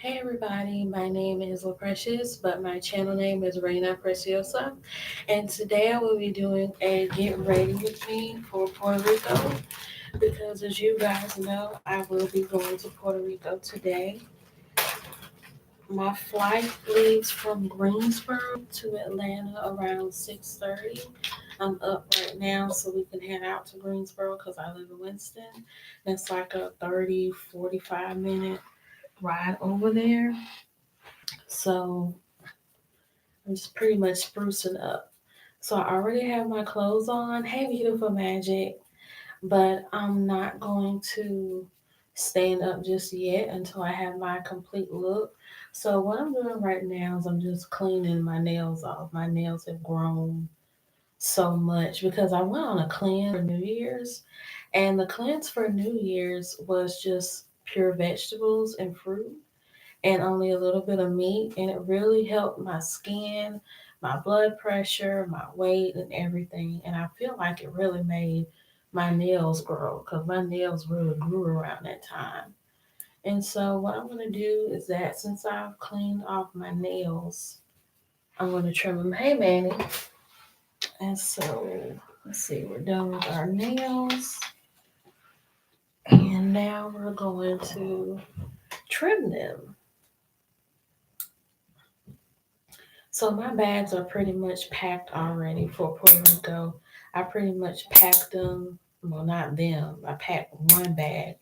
Hey everybody, my name is La Precious, but my channel name is Reina Preciosa. And today I will be doing a get ready with me for Puerto Rico because as you guys know, I will be going to Puerto Rico today. My flight leaves from Greensboro to Atlanta around 6:30. I'm up right now so we can head out to Greensboro because I live in Winston. It's like a 30-45 minute ride over there. So I'm just pretty much sprucing up. So I already have my clothes on. Hey, beautiful magic. But I'm not going to stand up just yet until I have my complete look. So what I'm doing right now is I'm just cleaning my nails off. My nails have grown so much because I went on a cleanse for New Year's. And the cleanse for New Year's was just pure vegetables and fruit and only a little bit of meat. And it really helped my skin, my blood pressure, my weight, and everything. And I feel like it really made my nails grow because my nails really grew around that time. And so, what I'm going to do is that since I've cleaned off my nails, I'm going to trim them. Hey, Manny. And so, let's see, we're done with our nails. And now we're going to trim them. So my bags are pretty much packed already for Puerto Rico. I pretty much packed them. Well, not them. I packed one bag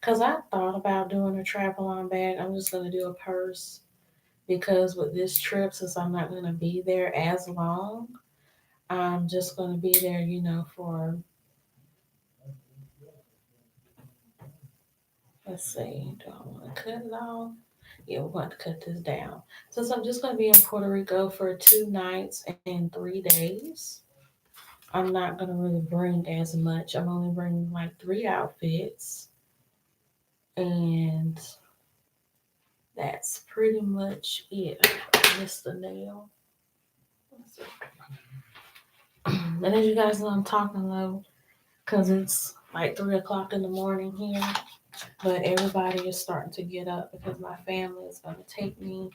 because I thought about doing a travel on bag. I'm just going to do a purse because with this trip, since I'm not going to be there as long, I'm just going to be there, for, let's see, do I want to cut it off? Yeah, we're going to cut this down. Since I'm just going to be in Puerto Rico for 2 nights and 3 days, I'm not gonna really bring as much. I'm only bringing like 3 outfits, and that's pretty much it. I missed the nail. And as you guys know, I'm talking low because it's like 3 o'clock in the morning here. But everybody is starting to get up because my family is gonna take me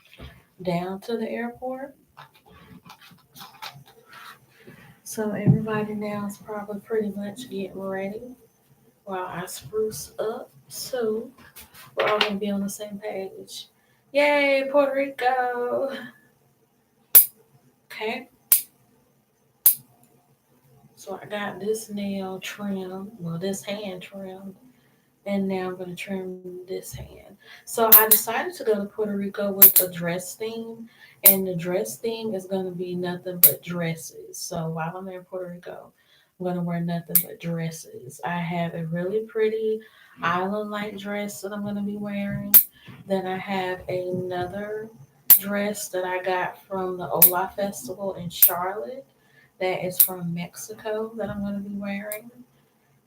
down to the airport. So everybody now is probably pretty much getting ready while I spruce up. So we're all gonna be on the same page. Yay, Puerto Rico! Okay, so I got this nail trimmed, well, this hand trimmed, and now I'm gonna trim this hand. So I decided to go to Puerto Rico with a dress theme, and the dress theme is gonna be nothing but dresses. So while I'm in Puerto Rico, I'm gonna wear nothing but dresses. I have a really pretty island-like dress that I'm gonna be wearing. Then I have another dress that I got from the Ola Festival in Charlotte that is from Mexico that I'm going to be wearing.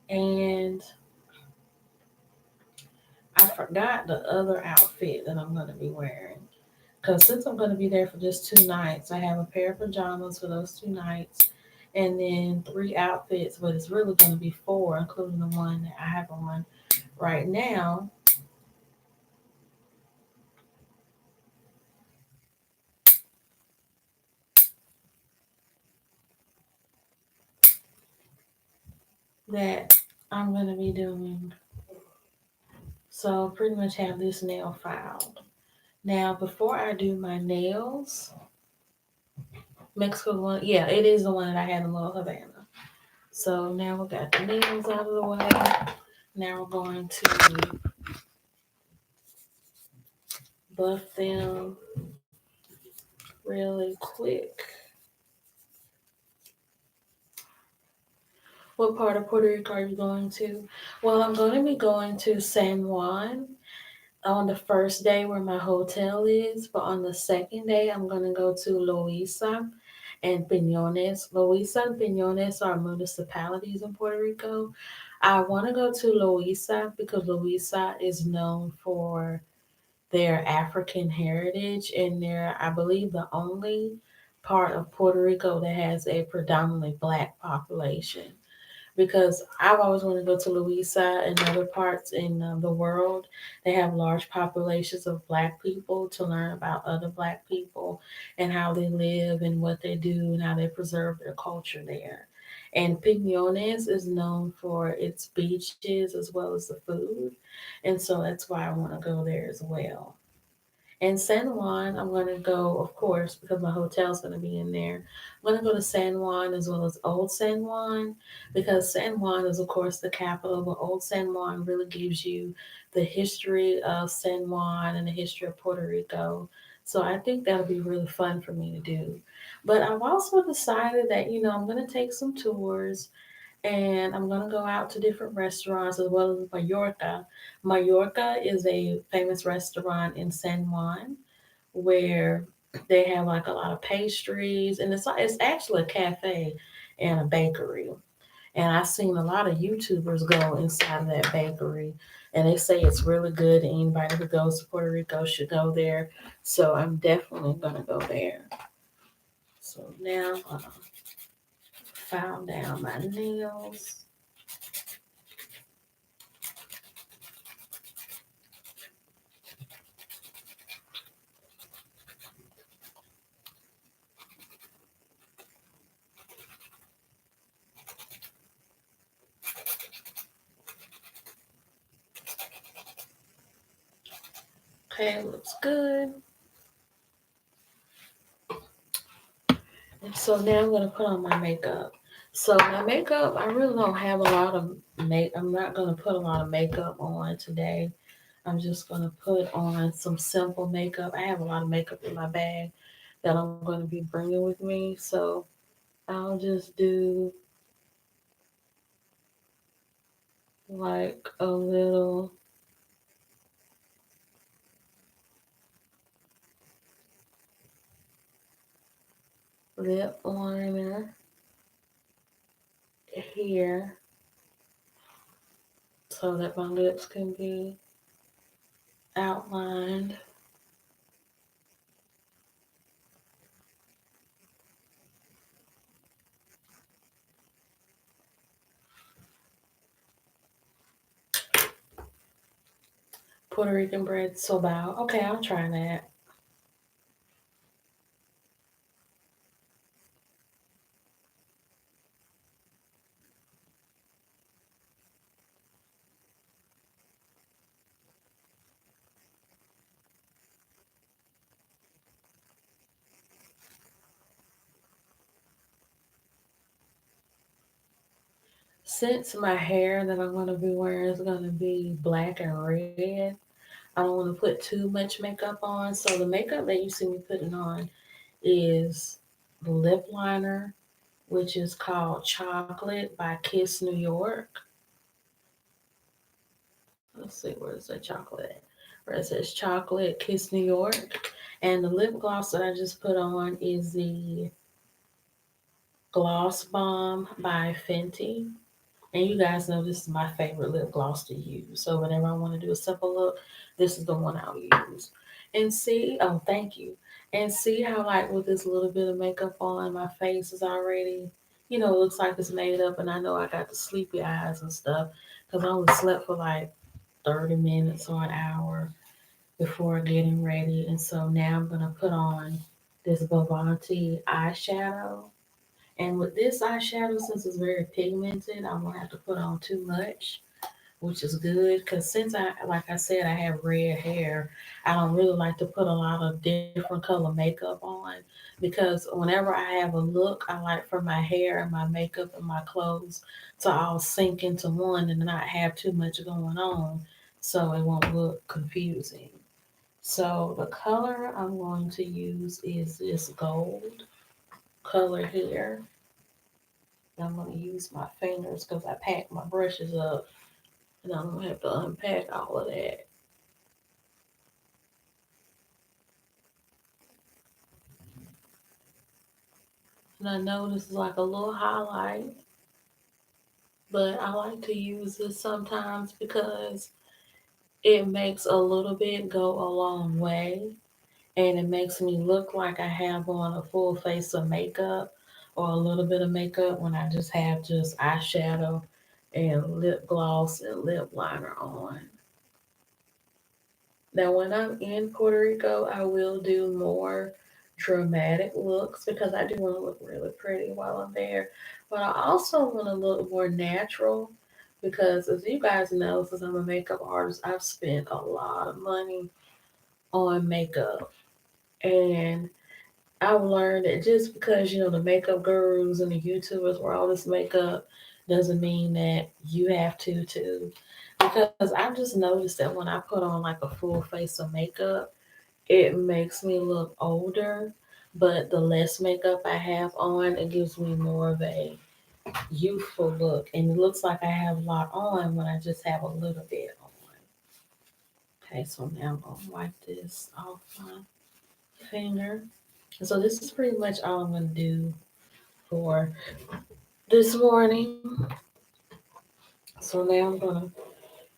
And I forgot the other outfit that I'm going to be wearing. Because since I'm going to be there for just 2 nights, I have a pair of pajamas for those 2 nights and then 3 outfits, but it's really going to be four, including the one that I have on right now. That I'm going to be doing. So pretty much have this nail filed. Now, before I do my nails, Mexico one, yeah, it is the one that I had in Little Havana. So now we got the nails out of the way. Now we're going to buff them really quick. What part of Puerto Rico are you going to? Well, I'm going to be going to San Juan on the first day where my hotel is, but on the second day, I'm going to go to Loíza and Piñones. Loíza and Piñones are municipalities in Puerto Rico. I want to go to Loíza because Loíza is known for their African heritage, and they're, I believe, the only part of Puerto Rico that has a predominantly black population. because I've always wanted to go to Louisa and other parts in the world. They have large populations of Black people to learn about other Black people and how they live and what they do and how they preserve their culture there. And Piñones is known for its beaches as well as the food. And so that's why I want to go there as well. And San Juan, I'm going to go, of course, because my hotel's going to be in there. I'm going to go to San Juan as well as Old San Juan because San Juan is, of course, the capital, but Old San Juan really gives you the history of San Juan and the history of Puerto Rico. So I think that'll be really fun for me to do. But I've also decided that, I'm going to take some tours and I'm gonna go out to different restaurants as well as Mallorca. Mallorca is a famous restaurant in San Juan where they have like a lot of pastries, and it's actually a cafe and a bakery. And I've seen a lot of YouTubers go inside of that bakery, and they say it's really good. And anybody who goes to Puerto Rico should go there. So I'm definitely gonna go there. So now, file down my nails. Okay, looks good. And so now I'm gonna put on my makeup. So my makeup, I really don't have a lot of make. I'm not gonna put a lot of makeup on today. I'm just gonna put on some simple makeup. I have a lot of makeup in my bag that I'm gonna be bringing with me. So I'll just do like a little lip liner here so that my lips can be outlined. Puerto Rican bread sobao. Okay, I'll try that. Since my hair that I'm gonna be wearing is gonna be black and red, I don't want to put too much makeup on. So the makeup that you see me putting on is the lip liner, which is called Chocolate by Kiss New York. Let's see, where's the chocolate? Where it says Chocolate Kiss New York. And the lip gloss that I just put on is the Gloss Bomb by Fenty. And you guys know this is my favorite lip gloss to use. So whenever I want to do a simple look, this is the one I'll use. And see, oh, thank you. And see how like with this little bit of makeup on, my face is already, looks like it's made up. And I know I got the sleepy eyes and stuff because I only slept for like 30 minutes or an hour before getting ready. And so now I'm going to put on this Bavanti eyeshadow. And with this eyeshadow, since it's very pigmented, I won't have to put on too much, which is good. Because since like I said, I have red hair, I don't really like to put a lot of different color makeup on. Because whenever I have a look, I like for my hair and my makeup and my clothes to all sink into one and not have too much going on, so it won't look confusing. So the color I'm going to use is this gold color here. I'm going to use my fingers because I packed my brushes up and I'm going to have to unpack all of that. And I know this is like a little highlight, but I like to use this sometimes because it makes a little bit go a long way and it makes me look like I have on a full face of makeup, or a little bit of makeup when I just have just eyeshadow and lip gloss and lip liner on. Now, when I'm in Puerto Rico, I will do more dramatic looks because I do want to look really pretty while I'm there. But I also want to look more natural because, as you guys know, since I'm a makeup artist, I've spent a lot of money on makeup. And I've learned that just because, the makeup gurus and the YouTubers wear all this makeup doesn't mean that you have to too. Because I just noticed that when I put on like a full face of makeup, it makes me look older, but the less makeup I have on, it gives me more of a youthful look. And it looks like I have a lot on when I just have a little bit on. Okay, so now I'm gonna wipe this off my finger. So this is pretty much all I'm gonna do for this morning. So now I'm gonna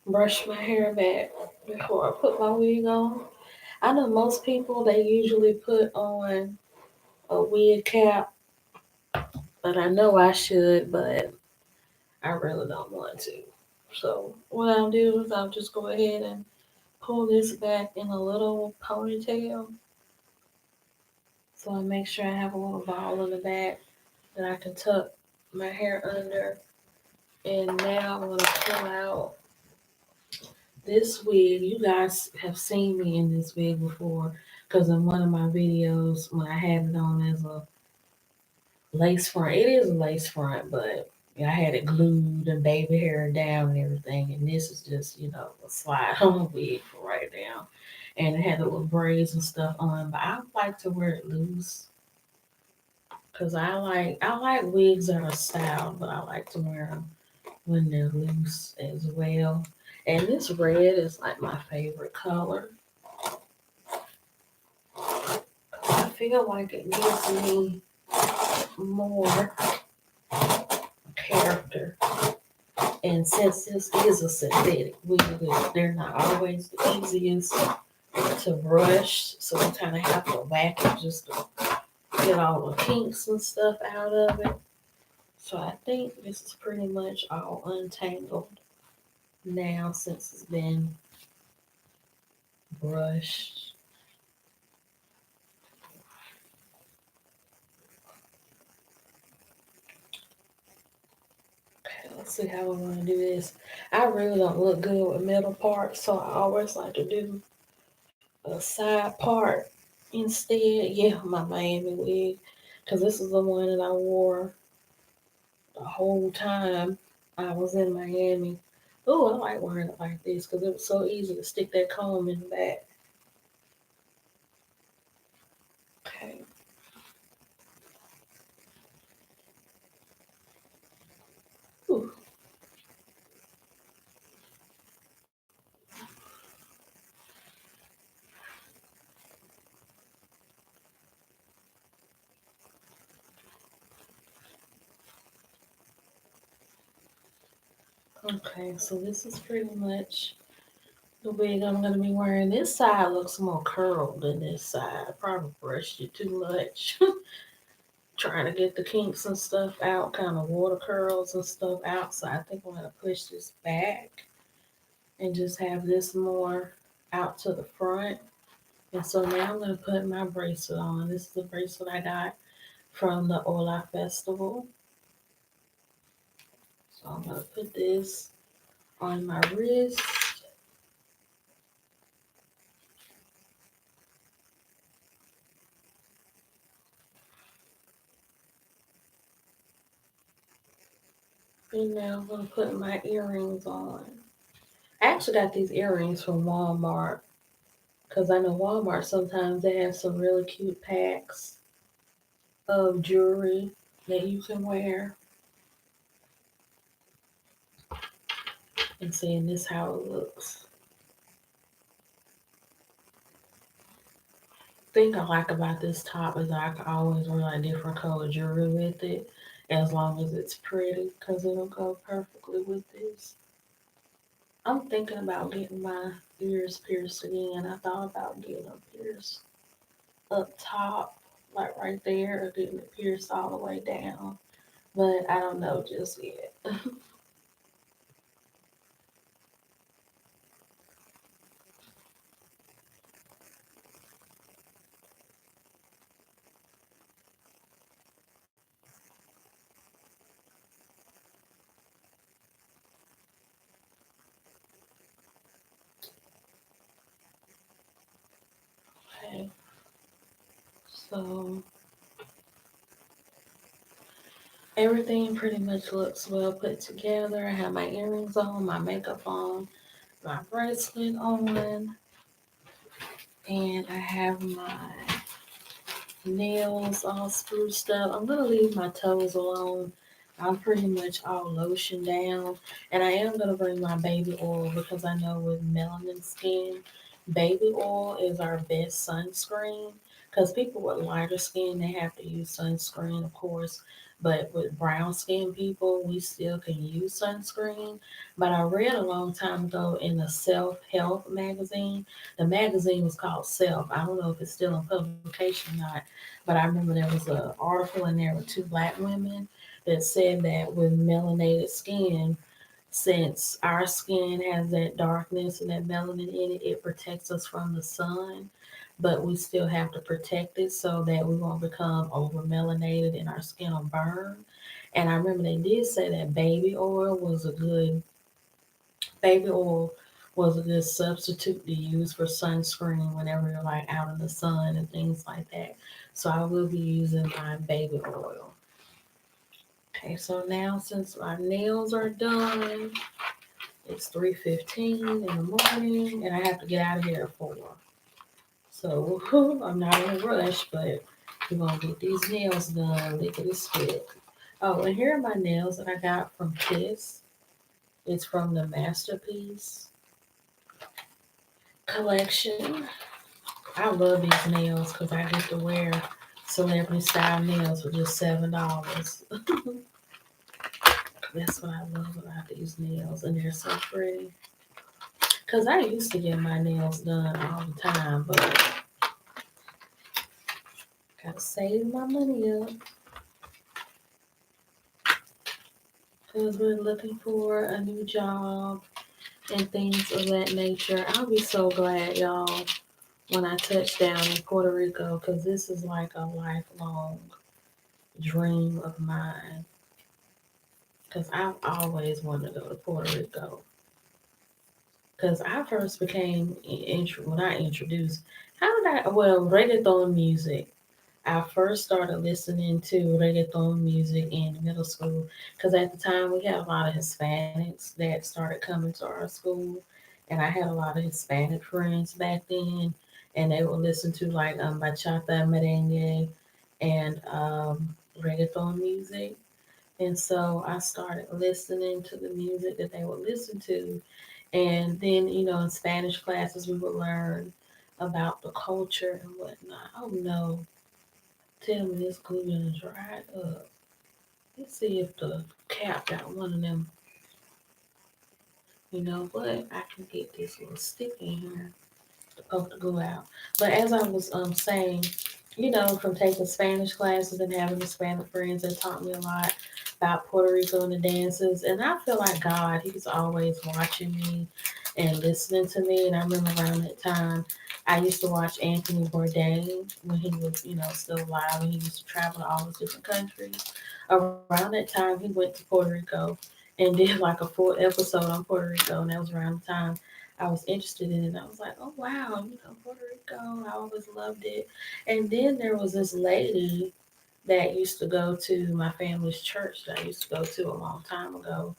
brush my hair back before I put my wig on. I know most people they usually put on a wig cap, but I know I should, but I really don't want to. So what I'll do is I'll just go ahead and pull this back in a little ponytail. So I make sure I have a little ball in the back that I can tuck my hair under. And now I'm gonna pull out this wig. You guys have seen me in this wig before because in one of my videos when I had it on as a lace front. It is a lace front, but I had it glued and baby hair down and everything. And this is just, a slide on wig for right now. And it had the little braids and stuff on, but I like to wear it loose because I like wigs that are styled, but I like to wear them when they're loose as well. And this red is like my favorite color. I feel like it gives me more character. And since this is a synthetic wig, they're not always the easiest to brush, so you kind of have to whack it just to get all the kinks and stuff out of it. So I think this is pretty much all untangled now since it's been brushed. Okay, let's see how we want to do this. I really don't look good with middle parts, so I always like to do a side part instead. Yeah, my Miami wig, because this is the one that I wore the whole time I was in Miami. Oh, I like wearing it like this because it was so easy to stick that comb in the back. Okay. Ooh. Okay, so this is pretty much the wig I'm gonna be wearing. This side looks more curled than this side. I probably brushed it too much. Trying to get the kinks and stuff out, kind of water curls and stuff out. So I think I'm gonna push this back and just have this more out to the front. And so now I'm gonna put my bracelet on. This is the bracelet I got from the Ola Festival. So I'm gonna put this on my wrist. And now I'm gonna put my earrings on. I actually got these earrings from Walmart because I know Walmart sometimes they have some really cute packs of jewelry that you can wear. And seeing this how it looks. Thing I like about this top is I can always wear like different color jewelry with it as long as it's pretty because it'll go perfectly with this. I'm thinking about getting my ears pierced again. I thought about getting them pierced up top, like right there, or getting it pierced all the way down. But I don't know just yet. Okay, so everything pretty much looks well put together. I have my earrings on, my makeup on, my bracelet on, and I have my nails all spruced up. I'm gonna leave my toes alone. I'm pretty much all lotion down, and I am gonna bring my baby oil because I know with melanin skin, baby oil is our best sunscreen. Because people with lighter skin, they have to use sunscreen, of course. But with brown skin people, we still can use sunscreen. But I read a long time ago in a self help magazine. The magazine was called Self. I don't know if it's still in publication or not, but I remember there was an article in there with two black women that said that with melanated skin, since our skin has that darkness and that melanin in it, it protects us from the sun, but we still have to protect it so that we won't become over melanated and our skin will burn. And I remember they did say that baby oil was a good substitute to use for sunscreen whenever you're like out in the sun and things like that. So I will be using my baby oil. Okay, so now since my nails are done, it's 3:15 in the morning and I have to get out of here at 4. So I'm not in a rush, but we're gonna get these nails done, lickety split. Oh, and here are my nails that I got from Kiss. It's from the Masterpiece collection. I love these nails because I get to wear celebrity style nails for just $7. That's what I love about these nails, and they're so pretty. Cause I used to get my nails done all the time, but gotta save my money up because we're looking for a new job and things of that nature. I'll be so glad, y'all, when I touch down in Puerto Rico, because this is like a lifelong dream of mine. Because I've always wanted to go to Puerto Rico. Because I first became, when I introduced, how did I, well, reggaeton music. I first started listening to reggaeton music in middle school because at the time we had a lot of Hispanics that started coming to our school, and I had a lot of Hispanic friends back then, and they would listen to like bachata, merengue, and reggaeton music. And so I started listening to the music that they would listen to. And then, in Spanish classes, we would learn about the culture and whatnot. Oh no, tell me this glue done dried up. Let's see if the cap got one of them. You know what? I can get this little stick in here to poke the glue out. But as I was saying, from taking Spanish classes and having the Spanish friends that taught me a lot about Puerto Rico and the dances. And I feel like God, He's always watching me and listening to me. And I remember around that time, I used to watch Anthony Bourdain when he was, still alive, and he used to travel to all these different countries. Around that time, he went to Puerto Rico and did like a full episode on Puerto Rico, and that was around the time I was interested in it. I was like, oh wow, Puerto Rico. I always loved it. And then there was this lady that used to go to my family's church that I used to go to a long time ago,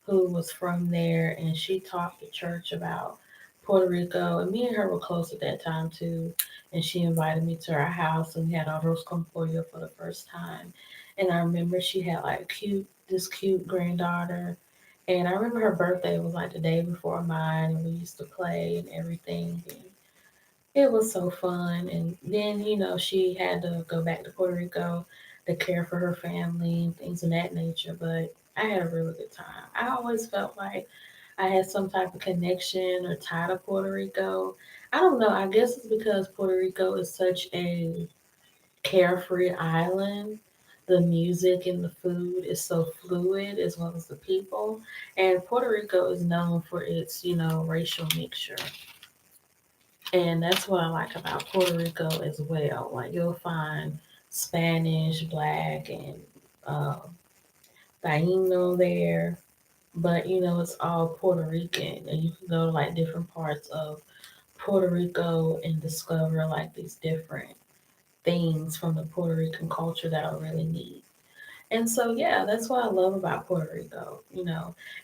who was from there, and she taught the church about Puerto Rico. And me and her were close at that time too. And she invited me to her house, and we had arroz con pollo for the first time. And I remember she had like this cute granddaughter. And I remember her birthday was like the day before mine, and we used to play and everything. And it was so fun. And then, she had to go back to Puerto Rico to care for her family and things of that nature. But I had a really good time. I always felt like I had some type of connection or tie to Puerto Rico. I don't know. I guess it's because Puerto Rico is such a carefree island. The music and the food is so fluid as well as the people. And Puerto Rico is known for its, racial mixture. And that's what I like about Puerto Rico as well. Like you'll find Spanish, Black, and uh, Taino there, but it's all Puerto Rican, and you can go to like different parts of Puerto Rico and discover like these different things from the Puerto Rican culture that are really neat. And so, yeah, that's what I love about Puerto Rico.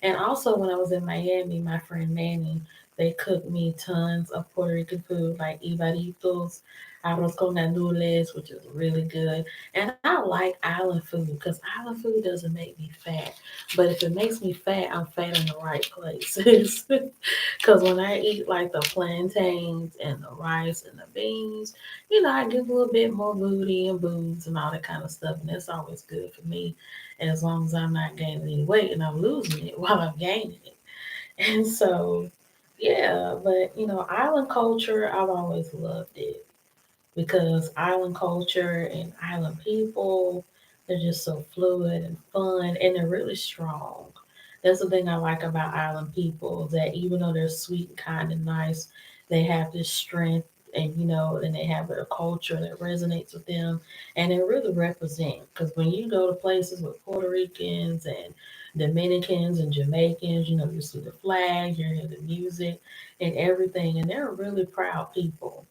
And also, when I was in Miami, my friend Manny, they cooked me tons of Puerto Rican food, like ibaritos, arroz con gandules, which is really good. And I like island food because island food doesn't make me fat. But if it makes me fat, I'm fat in the right places. Because when I eat like the plantains and the rice and the beans, I give a little bit more booty and boobs and all that kind of stuff, and that's always good for me, as long as I'm not gaining any weight and I'm losing it while I'm gaining it. And so, yeah, but island culture, I've always loved it because island culture and island people, they're just so fluid and fun and they're really strong. That's the thing I like about island people, that even though they're sweet and kind and nice, they have this strength, and and they have a culture that resonates with them, and they really represent. Because when you go to places with Puerto Ricans and Dominicans and Jamaicans, you see the flag, you hear the music and everything, and they're really proud people.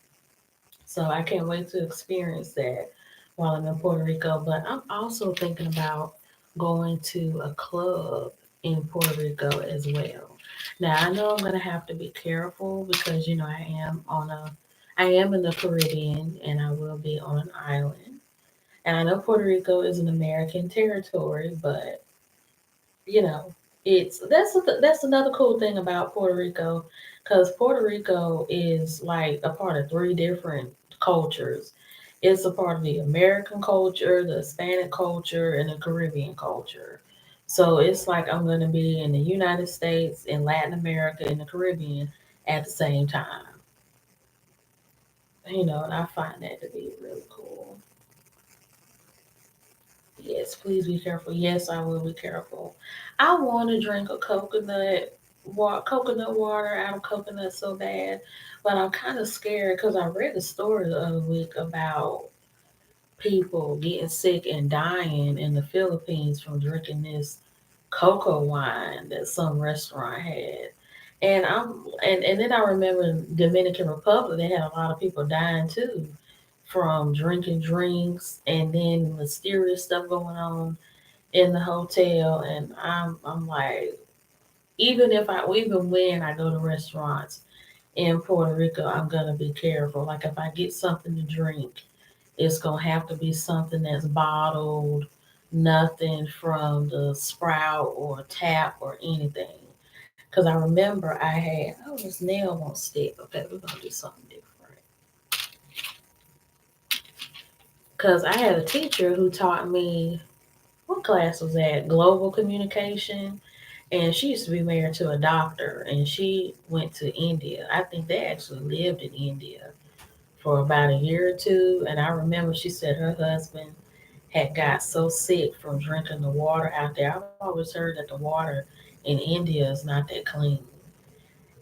So I can't wait to experience that while I'm in Puerto Rico. But I'm also thinking about going to a club in Puerto Rico as well. Now I know I'm gonna have to be careful because I am in the Caribbean and I will be on an island. And I know Puerto Rico is an American territory, but you know, that's another cool thing about Puerto Rico, because Puerto Rico is like a part of three different cultures. It's a part of the American culture, the Hispanic culture, and the Caribbean culture. So it's like I'm going to be in the United States, in Latin America, and the Caribbean at the same time. And I find that to be really cool. Yes, please be careful. Yes, I will be careful. I want to drink a coconut water out of coconut so bad, but I'm kind of scared because I read a story the other week about people getting sick and dying in the Philippines from drinking this cocoa wine that some restaurant had. And and then I remember Dominican Republic, they had a lot of people dying too from drinking drinks and then mysterious stuff going on in the hotel. And I'm like, even when I go to restaurants in Puerto Rico, I'm gonna be careful. Like if I get something to drink, it's gonna have to be something that's bottled, nothing from the sprout or tap or anything. Cause I remember oh, this nail won't stick. Okay, we're gonna do something different. Cause I had a teacher who taught me, what class was that? Global communication. And she used to be married to a doctor, and she went to India. I think they actually lived in India for about a year or two. And I remember she said her husband had got so sick from drinking the water out there. I've always heard that the water in India is not that clean.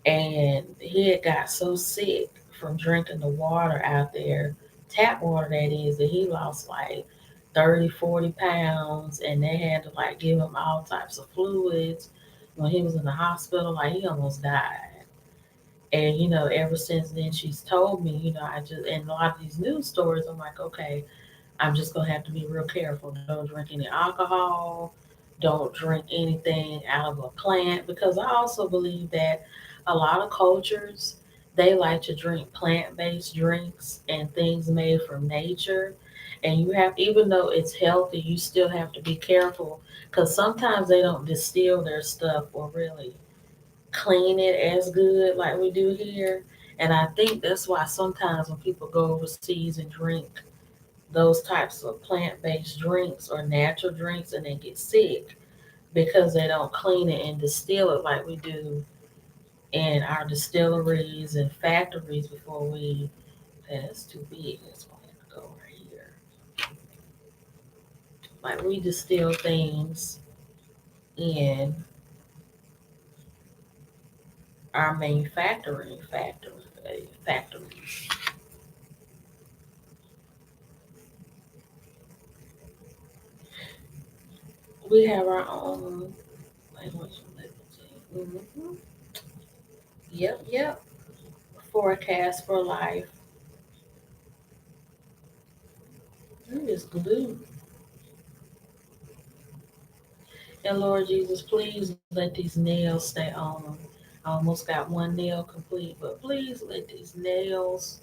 And he had got so sick from drinking the water out there, tap water that is, that he lost like 30, 40 pounds, and they had to like give him all types of fluids when he was in the hospital. Like he almost died. And ever since then, she's told me, I just, and a lot of these news stories, I'm like, okay, I'm just gonna have to be real careful. Don't drink any alcohol. Don't drink anything out of a plant, because I also believe that a lot of cultures, they like to drink plant-based drinks and things made from nature. And you have, even though it's healthy, you still have to be careful because sometimes they don't distill their stuff or really clean it as good like we do here. And I think that's why sometimes when people go overseas and drink those types of plant-based drinks or natural drinks and they get sick, because they don't clean it and distill it like we do in our distilleries and factories before we. Okay, that's too big. That's gonna have to go right here. Like we distill things in our manufacturing factories. We have our own language and liberty. Yep, yep. Forecast for life. It is glue. And Lord Jesus, please let these nails stay on. I almost got one nail complete, but please let these nails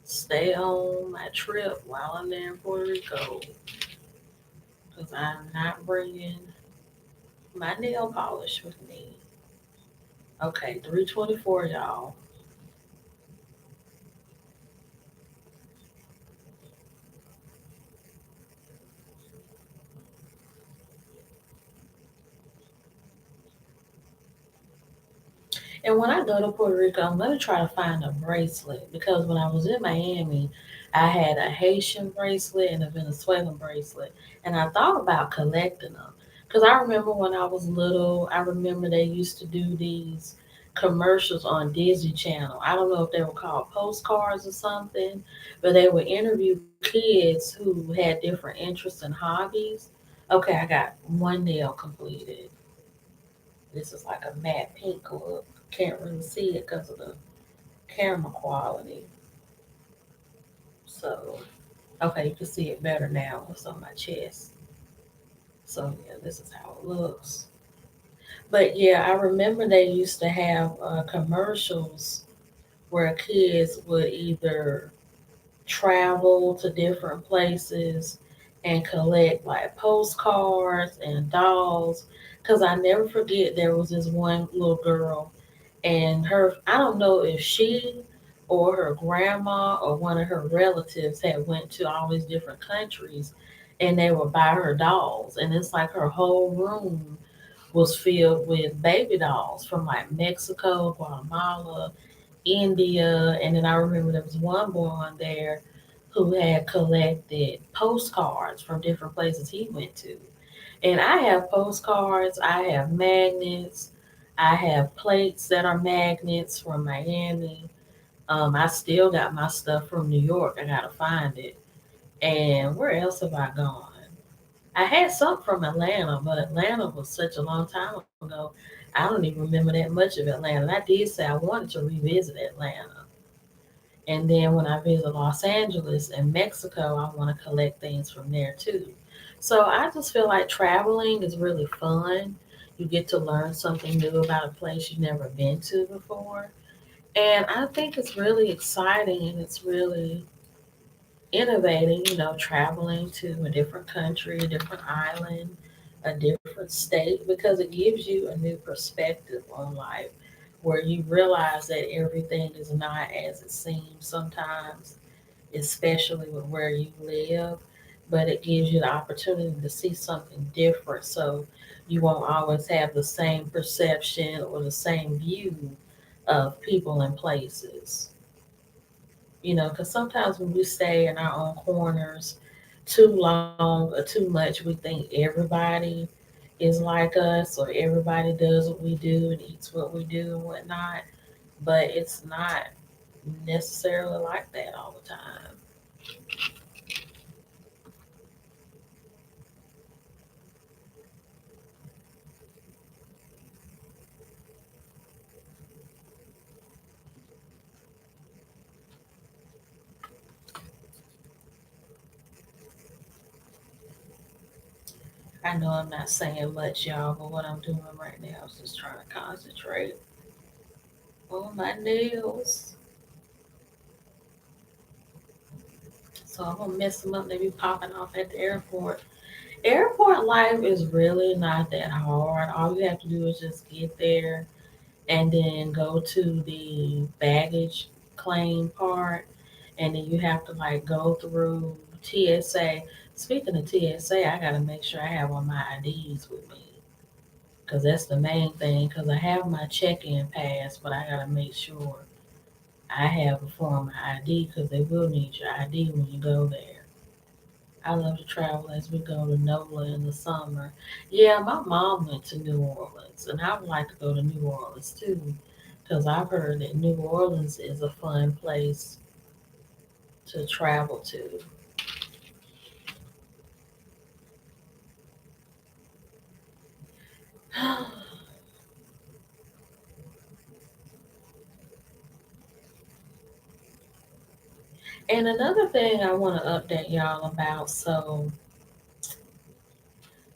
stay on my trip while I'm there in Puerto Rico. Because I'm not bringing my nail polish with me. Okay, 324, y'all. And when I go to Puerto Rico, I'm going to try to find a bracelet because when I was in Miami, I had a Haitian bracelet and a Venezuelan bracelet. And I thought about collecting them because I remember when I was little, I remember they used to do these commercials on Disney Channel. I don't know if they were called postcards or something, but they would interview kids who had different interests and hobbies. Okay, I got one nail completed. This is like a matte pink look. Can't really see it because of the camera quality. So, okay, you can see it better now. It's on my chest. So, yeah, this is how it looks. But yeah, I remember they used to have commercials where kids would either travel to different places and collect like postcards and dolls. Because I never forget there was this one little girl and her, I don't know if she or her grandma or one of her relatives had went to all these different countries and they would buy her dolls, and it's like her whole room was filled with baby dolls from like Mexico, Guatemala, India. And then I remember there was one boy on there who had collected postcards from different places he went to. And I have postcards, I have magnets, I have plates that are magnets from Miami. I still got my stuff from New York. I gotta find it. And where else have I gone? I had some from Atlanta, but Atlanta was such a long time ago. I don't even remember that much of Atlanta. And I did say I wanted to revisit Atlanta. And then when I visit Los Angeles and Mexico, I want to collect things from there too. So I just feel like traveling is really fun. You get to learn something new about a place you've never been to before. And I think it's really exciting and it's really innovating, traveling to a different country, a different island, a different state, because it gives you a new perspective on life where you realize that everything is not as it seems sometimes, especially with where you live, but it gives you the opportunity to see something different. So you won't always have the same perception or the same view of people and places. Because sometimes when we stay in our own corners too long or too much, we think everybody is like us or everybody does what we do and eats what we do and whatnot. But it's not necessarily like that all the time. I know I'm not saying much, y'all, but what I'm doing right now is just trying to concentrate on my nails. So I'm gonna mess them up. They be popping off at the airport. Airport life is really not that hard. All you have to do is just get there and then go to the baggage claim part, and then you have to like go through TSA. Speaking of TSA, I gotta make sure I have all my IDs with me because that's the main thing. Because I have my check-in pass, but I gotta make sure I have a form of ID because they will need your ID when you go there. I love to travel as we go to NOLA in the summer. Yeah, my mom went to New Orleans, and I would like to go to New Orleans too, because I've heard that New Orleans is a fun place to travel to. And another thing I want to update y'all about, so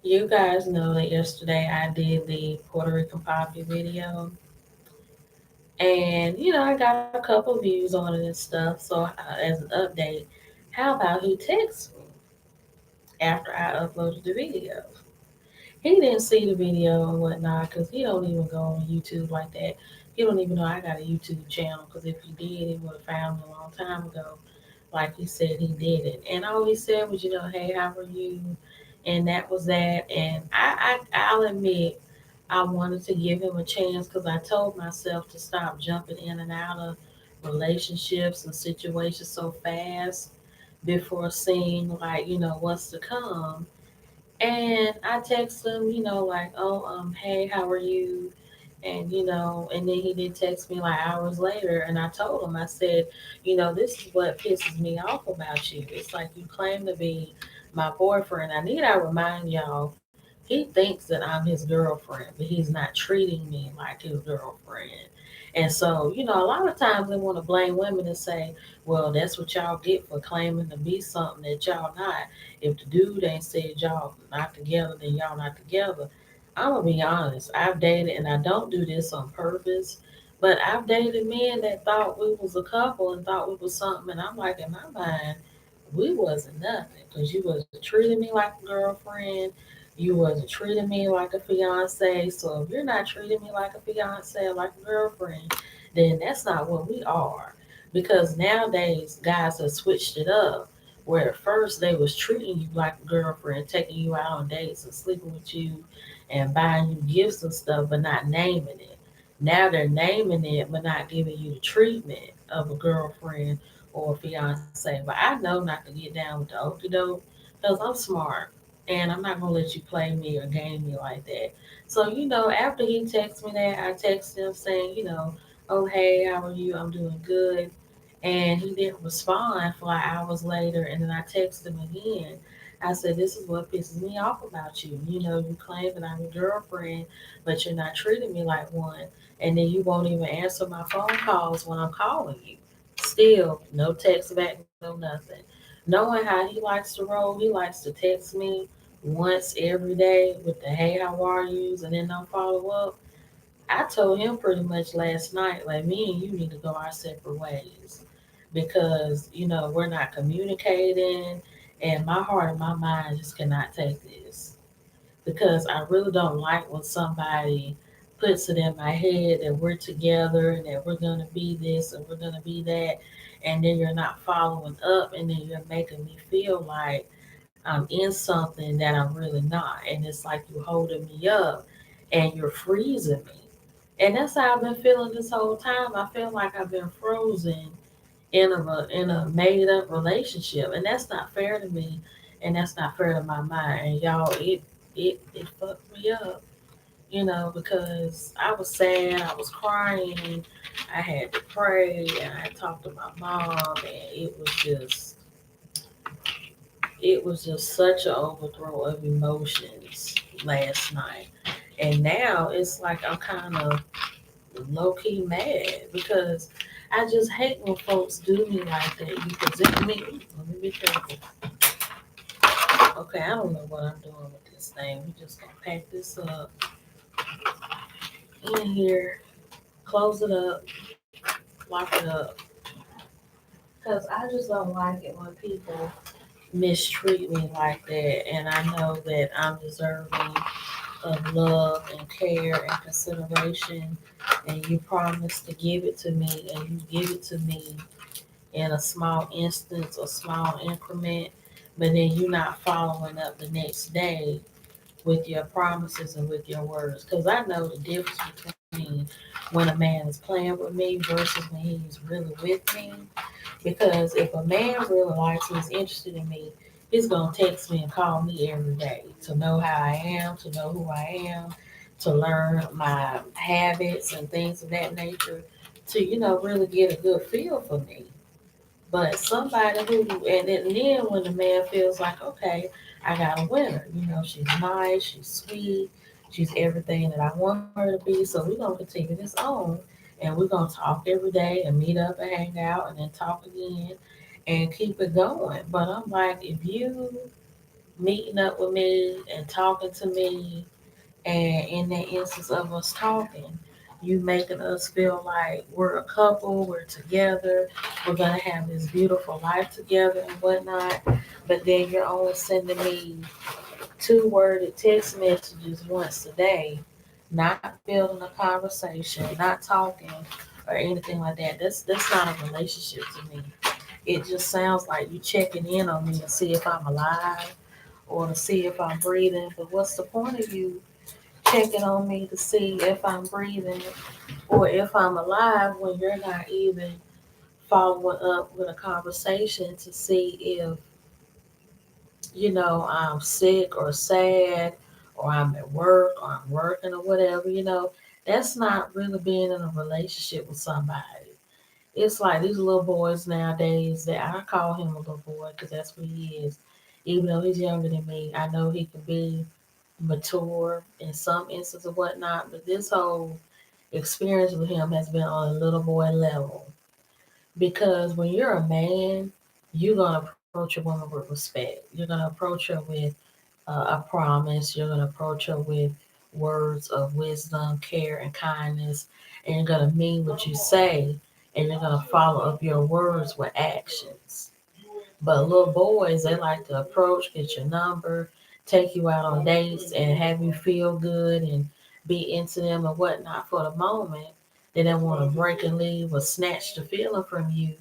you guys know that yesterday I did the Puerto Rican Poppy video, and I got a couple views on it and stuff. So as an update, how about he texts me after I uploaded the video? He didn't see the video and whatnot because he don't even go on YouTube like that. He don't even know I got a YouTube channel because if he did, he would have found me a long time ago. Like he said, he did it, and all he said was, hey, how are you? And that was that. And I'll admit, I wanted to give him a chance because I told myself to stop jumping in and out of relationships and situations so fast before seeing like what's to come. And I text him, like, oh, hey, how are you? And and then he did text me like hours later, and I told him, I said, this is what pisses me off about you. It's like you claim to be my boyfriend. I remind y'all, he thinks that I'm his girlfriend, but he's not treating me like his girlfriend. And so, a lot of times they want to blame women and say, well, that's what y'all get for claiming to be something that y'all not. If the dude ain't said y'all not together, then y'all not together. I'm gonna be honest. I've dated, and I don't do this on purpose, but I've dated men that thought we was a couple and thought we was something. And I'm like, in my mind, we wasn't nothing because you wasn't treating me like a girlfriend. You wasn't treating me like a fiance. So if you're not treating me like a fiance or like a girlfriend, then that's not what we are. Because nowadays guys have switched it up where at first they was treating you like a girlfriend, taking you out on dates and sleeping with you and buying you gifts and stuff, but not naming it. Now they're naming it, but not giving you the treatment of a girlfriend or a fiance. But I know not to get down with the okey doke because I'm smart and I'm not gonna let you play me or game me like that. So after he texted me that, I texted him saying, oh hey, how are you? I'm doing good. And he didn't respond for like hours later. And then I texted him again. I said, this is what pisses me off about you. You claim that I'm your girlfriend, but you're not treating me like one. And then you won't even answer my phone calls when I'm calling you. Still, no text back, no nothing. Knowing how he likes to roll, he likes to text me once every day with the hey, how are yous, and then don't follow up. I told him pretty much last night, like, me and you need to go our separate ways because, we're not communicating, and my heart and my mind just cannot take this because I really don't like when somebody puts it in my head that we're together and that we're going to be this and we're going to be that, and then you're not following up, and then you're making me feel like I'm in something that I'm really not. And it's like you holding me up and you're freezing me. And that's how I've been feeling this whole time. I feel like I've been frozen in a made up relationship, and that's not fair to me, and that's not fair to my mind. And y'all, it fucked me up, because I was sad, I was crying, I had to pray, and I talked to my mom, and it was just such an overthrow of emotions last night. And now it's like I'm kind of low key mad because I just hate when folks do me like that. You present me. Let me be careful. Okay, I don't know what I'm doing with this thing. We just gonna pack this up in here, close it up, lock it up. Cause I just don't like it when people mistreat me like that, and I know that I'm deserving of love and care and consideration, and you promise to give it to me, and you give it to me in a small instance, a small increment, but then you're not following up the next day with your promises and with your words. Because I know the difference between when a man is playing with me versus when he's really with me. Because if a man really likes me, is interested in me, He's gonna text me and call me every day to know how I am, to know who I am, to learn my habits and things of that nature, to really get a good feel for me. But somebody who, and then when the man feels like, okay, I got a winner, she's nice, she's sweet, she's everything that I want her to be, so we're gonna continue this on, and we're gonna talk every day and meet up and hang out and then talk again and keep it going. But I'm like, if you meeting up with me and talking to me, and in that instance of us talking, you making us feel like we're a couple, we're together, we're gonna have this beautiful life together and whatnot. But then you're only sending me two-worded text messages once a day, not building a conversation, not talking or anything like that. That's not a relationship to me. It just sounds like you checking in on me to see if I'm alive or to see if I'm breathing. But what's the point of you checking on me to see if I'm breathing or if I'm alive when you're not even following up with a conversation to see if, I'm sick or sad or I'm at work or I'm working or whatever. That's not really being in a relationship with somebody. It's like these little boys nowadays that I call him a little boy because that's what he is. Even though he's younger than me, I know he can be mature in some instances or whatnot, but this whole experience with him has been on a little boy level. Because when you're a man, you're gonna approach a woman with respect. You're gonna approach her with a promise. You're gonna approach her with words of wisdom, care, and kindness, and you're gonna mean what you say, and you're gonna follow up your words with actions. But little boys, they like to approach, get your number, take you out on dates, and have you feel good and be into them and whatnot for the moment. They don't want to break and leave or snatch the feeling from you,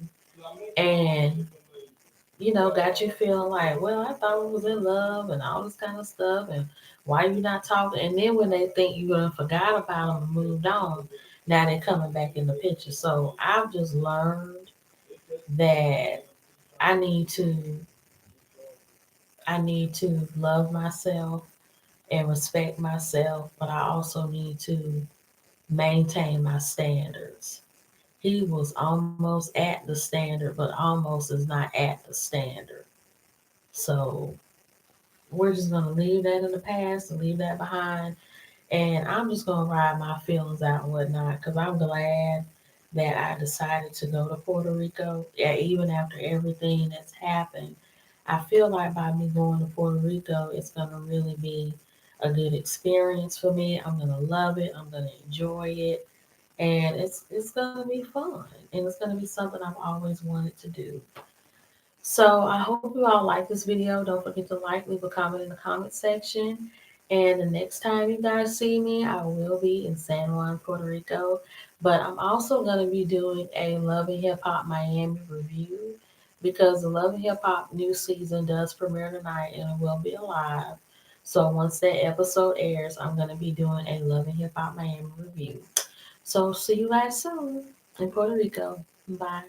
and got you feeling like, well, I thought we was in love and all this kind of stuff, and why you not talking? And then when they think you done forgot about them and moved on, now they're coming back in the picture. So I've just learned that I need to I need to love myself and respect myself, but I also need to maintain my standards. He was almost at the standard, but almost is not at the standard. So we're just gonna leave that in the past and leave that behind. And I'm just gonna ride my feelings out and whatnot because I'm glad that I decided to go to Puerto Rico. Yeah, even after everything that's happened, I feel like by me going to Puerto Rico, it's gonna really be a good experience for me. I'm gonna love it. I'm gonna enjoy it, and it's gonna be fun, and it's gonna be something I've always wanted to do. So I hope you all like this video. Don't forget to like, leave a comment in the comment section. And the next time you guys see me, I will be in San Juan, Puerto Rico. But I'm also going to be doing a Love and Hip Hop Miami review because the Love and Hip Hop new season does premiere tonight and it will be live. So once that episode airs, I'm going to be doing a Love and Hip Hop Miami review. So see you guys soon in Puerto Rico. Bye.